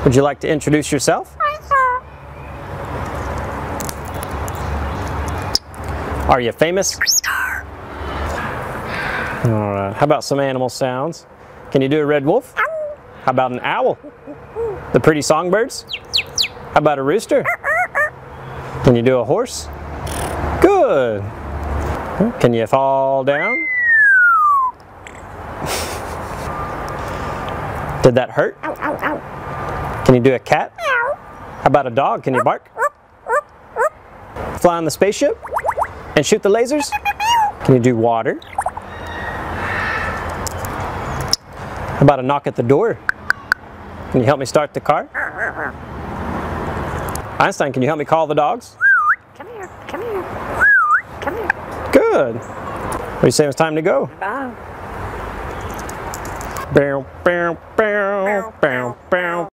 Would you like to introduce yourself? Are you famous? Alright, how about some animal sounds? Can you do a red wolf? How about an owl? The pretty songbirds? How about a rooster? Can you do a horse? Good! Can you fall down? Did that hurt? Can you do a cat? How about a dog? Can you bark? Fly on the spaceship? And shoot the lasers? Can you do water? How about a knock at the door? Can you help me start the car? Einstein, can you help me call the dogs? Come here, come here, come here. Good. What do you say it's time to go? Bye. Bow, bow, bow, bow, bow.